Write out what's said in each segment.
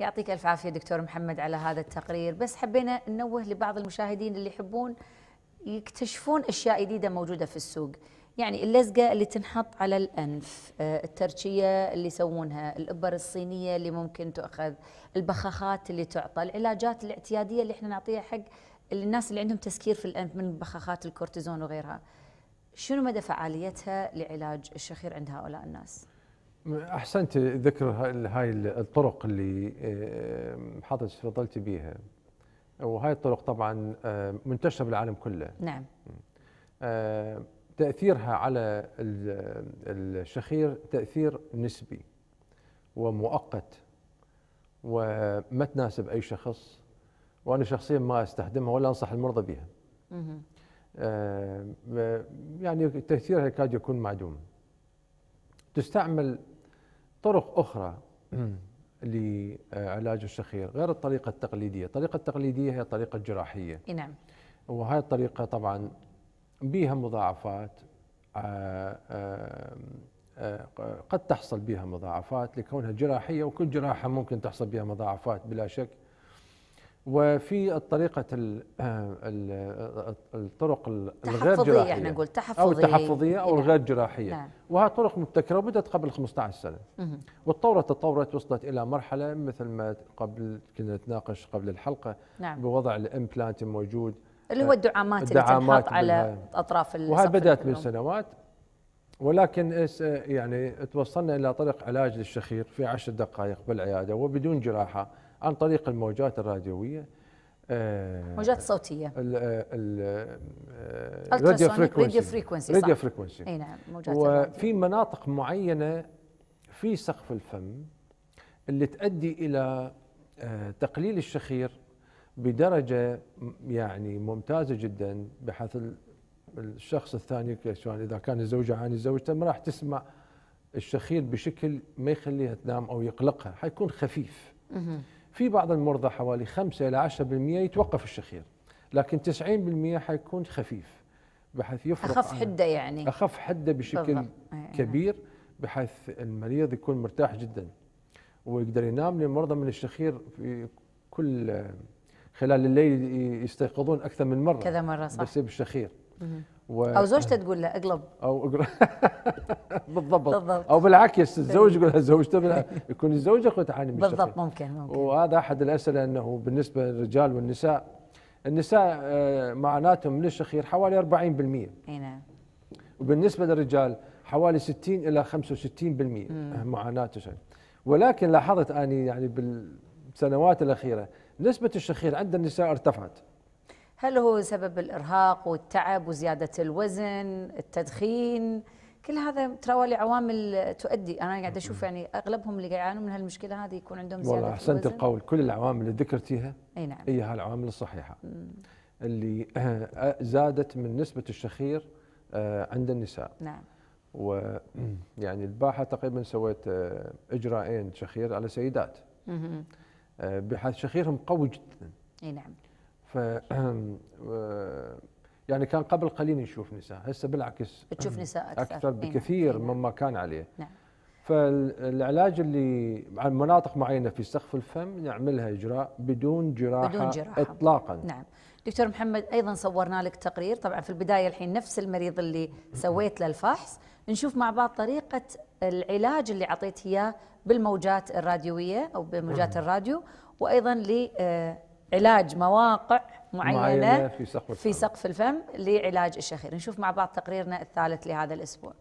يعطيك الف عافيه دكتور محمد على هذا التقرير، بس حبينا ننوه لبعض المشاهدين اللي يحبون يكتشفون اشياء جديده موجوده في السوق، يعني اللزقه اللي تنحط على الانف، الترشيه اللي يسوونها، الابر الصينيه اللي ممكن تؤخذ، البخاخات اللي تعطى، العلاجات الاعتياديه اللي احنا نعطيها حق الناس اللي عندهم تسكير في الانف من بخاخات الكورتيزون وغيرها. شنو مدى فعاليتها لعلاج الشخير عند هؤلاء الناس؟ احسنت ذكر هاي الطرق اللي حضرتك تفضلتي بيها، وهاي الطرق طبعا منتشره بالعالم كله. نعم. تاثيرها على الشخير تاثير نسبي ومؤقت وما تناسب اي شخص، وانا شخصيا ما استخدمها ولا انصح المرضى بها. يعني تاثيرها يكاد يكون معدوم. تستعمل طرق أخرى لعلاج الشخير غير الطريقة التقليدية. الطريقة التقليدية هي طريقة جراحية. نعم. وهذه الطريقة طبعا بها مضاعفات، قد تحصل بها مضاعفات لكونها جراحية، وكل جراحة ممكن تحصل بها مضاعفات بلا شك. وفي الطريقة الطرق الغير جراحية، احنا نقول أو التحفظية أو الغير جراحية. نعم. وهي طرق مبتكرة وبدأت قبل 15 سنة. تطورت وصلت إلى مرحلة مثل ما قبل كنا نتناقش قبل الحلقة. نعم. بوضع الإمبلانت موجود، اللي هو الدعامات اللي تنحط على أطراف السقف. وهي بدأت من سنوات، ولكن يعني توصلنا إلى طريق علاج للشخير في 10 دقائق بالعيادة وبدون جراحة عن طريق الموجات الراديوية، موجات صوتية، راديو فريكونسي. اي نعم، موجات وفي مناطق معينة في سقف الفم اللي تؤدي إلى تقليل الشخير بدرجة يعني ممتازة جدا، بحيث الشخص الثاني إذا كان الزوجة عن زوجته ما راح تسمع الشخير بشكل ما يخليها تنام أو يقلقها، حيكون خفيف. في بعض المرضى حوالي 5 إلى 10% يتوقف الشخير، لكن 90% حيكون خفيف، بحيث يفرق أخف حدة، يعني أخف حدة بشكل كبير، بحيث المريض يكون مرتاح جدا ويقدر ينام. للمرضى من الشخير في كل خلال الليل يستيقظون أكثر من مرة، كذا مرة، صح، بسبب الشخير. أو زوجته تقول له اقلب، بالضبط. أو بالعكس الزوج يقول لها زوجته، يكون الزوجة تعاني من الشخير. بالضبط، ممكن. وهذا أحد الأسئلة، أنه بالنسبة للرجال والنساء، النساء معاناتهم من الشخير حوالي 40%. اي نعم. وبالنسبة للرجال حوالي 60 إلى 65% معاناة الشخير. ولكن لاحظت أني يعني بالسنوات الأخيرة نسبة الشخير عند النساء ارتفعت. هل هو سبب الإرهاق والتعب وزيادة الوزن، التدخين؟ كل هذا تراولي عوامل تؤدي. أنا قاعدة أشوف يعني أغلبهم اللي يعانون من هالمشكلة هذه يكون عندهم زيادة والله أحسنت الوزن. القول. كل العوامل اللي ذكرتيها أي نعم، هي هالعوامل الصحيحة اللي زادت من نسبة الشخير عند النساء. نعم. ويعني الباحة تقريبا سويت إجراءين شخير على سيدات، بحيث شخيرهم قوي جدا. أي نعم. ف يعني كان قبل قليل نشوف نساء، هسه بالعكس تشوف نساء أكثر بكثير مما كان عليه. نعم. فالعلاج اللي عن مناطق معينة في سقف الفم نعملها إجراء بدون جراحة إطلاقا. نعم. دكتور محمد، أيضا صورنا لك تقرير، طبعا في البداية الحين نفس المريض اللي سويت له الفحص، نشوف مع بعض طريقة العلاج اللي عطيت إياه بالموجات الراديوية أو بموجات الراديو، وأيضا لعلاج مواقع معينة في سقف الفم لعلاج الشخير. نشوف مع بعض تقريرنا الثالث لهذا الأسبوع.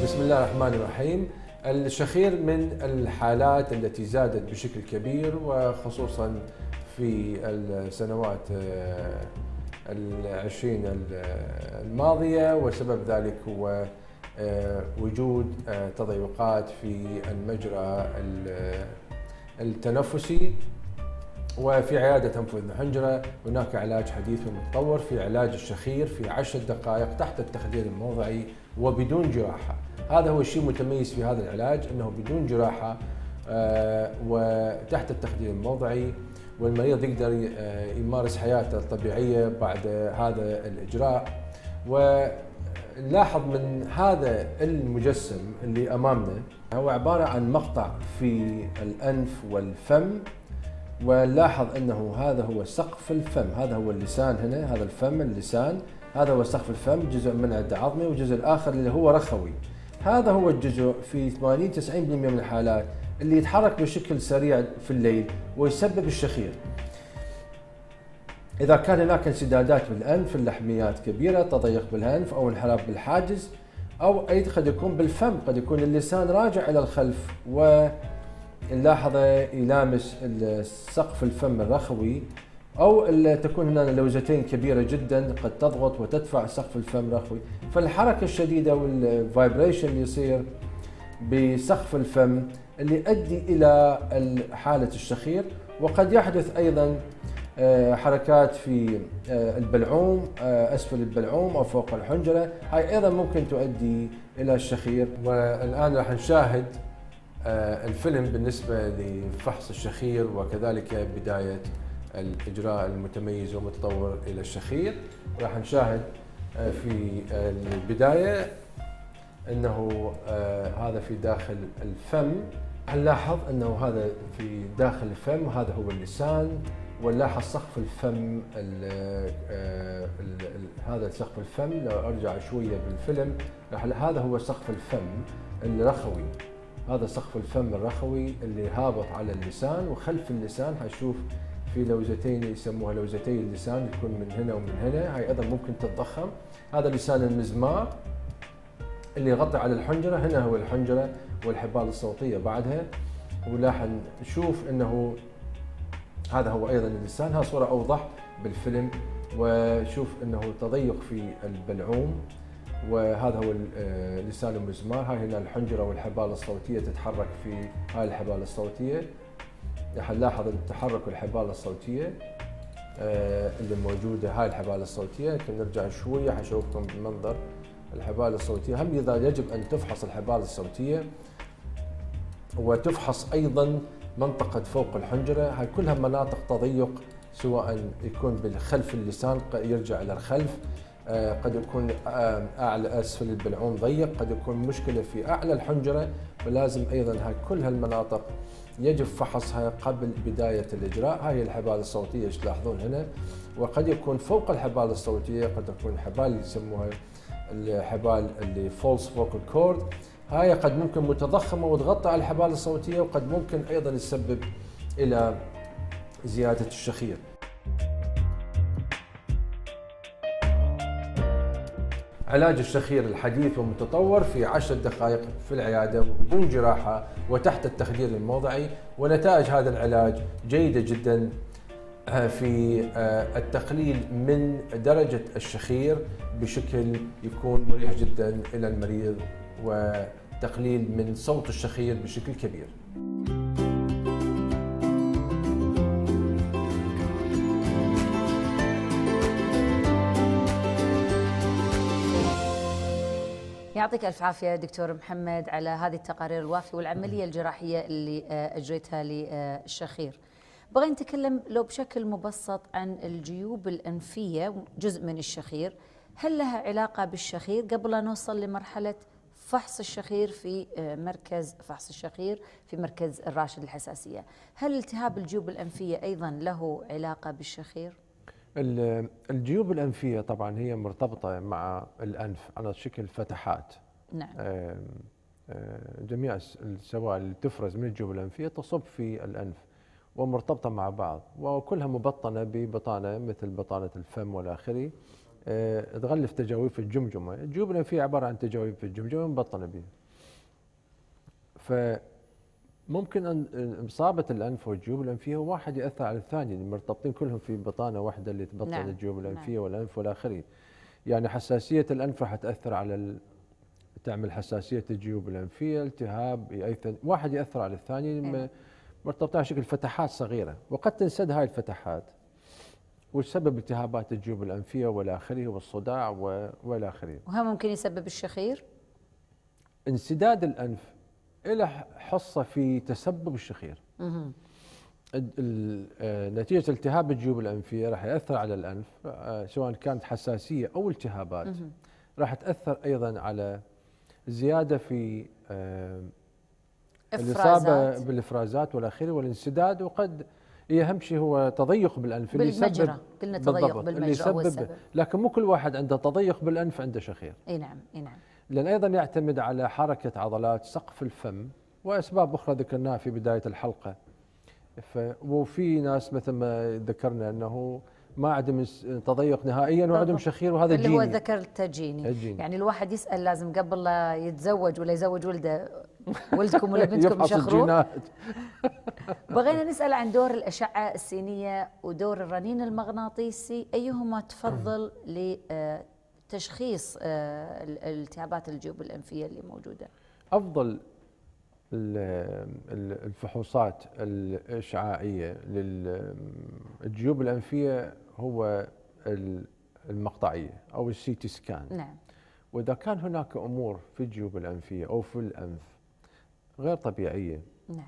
بسم الله الرحمن الرحيم. الشخير من الحالات التي زادت بشكل كبير، وخصوصا في السنوات 20 الماضية، وسبب ذلك هو وجود تضيقات في المجرى التنفسي. وفي عيادة أنف وأذن وحنجرة هناك علاج حديث ومتطور في علاج الشخير في 10 دقائق تحت التخدير الموضعي وبدون جراحة. هذا هو الشيء المتميز في هذا العلاج، أنه بدون جراحة وتحت التخدير الموضعي، والمريض يقدر يمارس حياته الطبيعية بعد هذا الإجراء. ونلاحظ من هذا المجسم اللي أمامنا هو عبارة عن مقطع في الأنف والفم، ونلاحظ أنه هذا هو سقف الفم، هذا هو اللسان هنا، هذا الفم اللسان، هذا هو سقف الفم، جزء منه عنده عظمي والجزء الآخر اللي هو رخوي. هذا هو الجزء في 80-90% من الحالات اللي يتحرك بشكل سريع في الليل ويسبب الشخير. إذا كان هناك انسدادات بالأنف، اللحميات كبيرة، تضيق بالأنف أو انحراف بالحاجز، أو أيضا قد يكون بالفم، قد يكون اللسان راجع إلى الخلف ونلاحظه يلامس سقف الفم الرخوي، أو تكون هنا لوزتين كبيرة جدا قد تضغط وتدفع سقف الفم الرخوي. فالحركة الشديدة والفايبريشن اللي يصير بسقف الفم اللي يؤدي إلى حالة الشخير. وقد يحدث أيضا حركات في البلعوم، أسفل البلعوم أو فوق الحنجرة، هاي أيضا ممكن تؤدي إلى الشخير. والآن راح نشاهد الفيلم بالنسبة لفحص الشخير وكذلك بداية الإجراء المتميز والمتطور إلى الشخير. راح نشاهد في البداية أنه هذا في داخل الفم، نلاحظ أنه هذا في داخل الفم وهذا هو اللسان، ونلاحظ سقف الفم هذا سقف الفم. لو أرجع شوية بالفيلم هذا هو سقف الفم الرخوي، هذا سقف الفم الرخوي اللي هابط على اللسان، وخلف اللسان حنشوف في لوزتين يسموها لوزتي اللسان، تكون من هنا ومن هنا، هاي أيضا ممكن تتضخم. هذا لسان المزمار اللي يغطي على الحنجرة، هنا هو الحنجرة والحبال الصوتية بعدها. ولاح نشوف أنه هذا هو أيضا اللسان، ها صورة أوضح بالفيلم، وشوف أنه تضيق في البلعوم، وهذا هو لسان المزمار. هاي هنا الحنجرة والحبال الصوتية تتحرك في هاي الحبال الصوتية، راح نلاحظ التحرك الحبال الصوتية اللي موجودة، هاي الحبال الصوتية. لكن نرجع شوية حشوفكم بالمنظر الحبال الصوتية. هم إذا يجب أن تفحص الحبال الصوتية وتفحص أيضا منطقة فوق الحنجرة، هاي كلها مناطق تضيق، سواء يكون بالخلف اللسان يرجع إلى الخلف، قد يكون أعلى أسفل البلعوم ضيق، قد يكون مشكلة في أعلى الحنجرة. فلازم أيضا هاي كل هالمناطق يجب فحصها قبل بداية الإجراء. هاي الحبال الصوتية ايش تلاحظون هنا، وقد يكون فوق الحبال الصوتية قد تكون حبال يسموها الحبال اللي فولس فوكال كورد، هاي قد ممكن متضخمة وتغطي على الحبال الصوتية، وقد ممكن أيضا تسبب إلى زيادة الشخير. علاج الشخير الحديث والمتطور في 10 دقائق في العيادة وبدون جراحة وتحت التخدير الموضعي، ونتائج هذا العلاج جيدة جدا في التقليل من درجة الشخير بشكل يكون مريح جدا إلى المريض، وتقليل من صوت الشخير بشكل كبير. يعطيك ألف عافية دكتور محمد على هذه التقارير الوافية والعملية الجراحية اللي أجريتها للشخير. بغي نتكلم لو بشكل مبسط عن الجيوب الأنفية، جزء من الشخير، هل لها علاقة بالشخير قبل أن نوصل لمرحلة فحص الشخير في مركز فحص الشخير في مركز الراشد الحساسية؟ هل التهاب الجيوب الأنفية أيضا له علاقة بالشخير؟ الجيوب الأنفية طبعا هي مرتبطة مع الأنف على شكل فتحات. نعم. جميع السوائل اللي تفرز من الجيوب الأنفية تصب في الأنف ومرتبطة مع بعض، وكلها مبطنة ببطانة مثل بطانة الفم والآخري تغلف تجاويف الجمجمة. الجيوب الأنفية عبارة عن تجاويف الجمجمة مبطنة بها. فممكن أن إصابة الأنف والجيوب الأنفية واحد يأثر على الثاني، مرتبطين كلهم في بطانة واحدة اللي تبطن نعم. الجيوب الأنفية نعم. والأنف والآخري. يعني حساسية الأنف راح تأثر على تعمل حساسية الجيوب الأنفية، التهاب واحد يأثر على الثاني نعم. مرتبطة على شكل فتحات صغيرة، وقد تنسد هاي الفتحات وتسبب التهابات الجيوب الأنفية والآخري والصداع والآخري. وهم ممكن يسبب الشخير؟ انسداد الأنف له حصة في تسبب الشخير. نتيجة التهاب الجيوب الأنفية راح يأثر على الأنف، سواء كانت حساسية أو التهابات. راح تأثر أيضا على زيادة في الإصابة بالإفرازات والآخره والانسداد، وقد أهم شيء هو تضيق بالأنف اللي بالمجرى، قلنا تضيق بالمجرى هو السبب. لكن مو كل واحد عنده تضيق بالأنف عنده شخير. اي نعم اي نعم. لأن أيضا يعتمد على حركة عضلات سقف الفم وأسباب أخرى ذكرناها في بداية الحلقة. وفي ناس مثل ما ذكرنا أنه ما عندهم تضيق نهائيا وعندهم شخير، وهذا اللي جيني. هو ذكرته جيني. يعني الواحد يسأل لازم قبل لا يتزوج ولا يزوج ولدكم ولا بنتكم يشخرون. بغينا نسأل عن دور الأشعة السينية ودور الرنين المغناطيسي، أيهما تفضل لتشخيص التهابات الجيوب الأنفية اللي موجودة؟ أفضل الفحوصات الإشعاعية للجيوب الأنفية هو المقطعية أو السي تي سكان. نعم. وإذا كان هناك أمور في الجيوب الأنفية أو في الأنف غير طبيعية، نعم،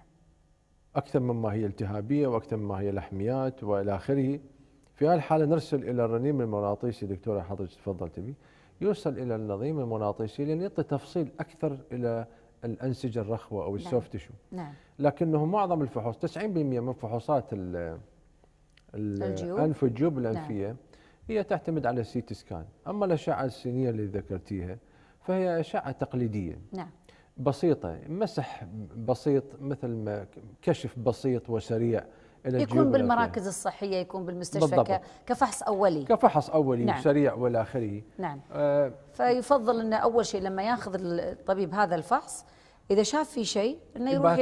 أكثر مما هي التهابية وأكثر مما هي لحميات وإلى آخره، في هذه الحالة نرسل إلى الرنين المغناطيسي. دكتورة حضرتك تفضلت به، يوصل إلى النظيم المغناطيسي لأن يعطي تفصيل أكثر إلى الأنسجة الرخوة أو السوفت تشو. نعم. لكنه معظم الفحوص 90% من فحوصات الأنف والجيوب الأنفية نعم. هي تعتمد على السي تي سكان. أما الأشعة السينية اللي ذكرتيها فهي أشعة تقليدية. نعم. بسيطة، مسح بسيط، مثل ما كشف بسيط وسريع إلى يكون بالمراكز الصحية، يكون بالمستشفى كفحص أولي. كفحص أولي نعم. سريع والى آخره. نعم. فيفضل أنه أول شيء لما ياخذ الطبيب هذا الفحص إذا شاف في شيء أنه يروح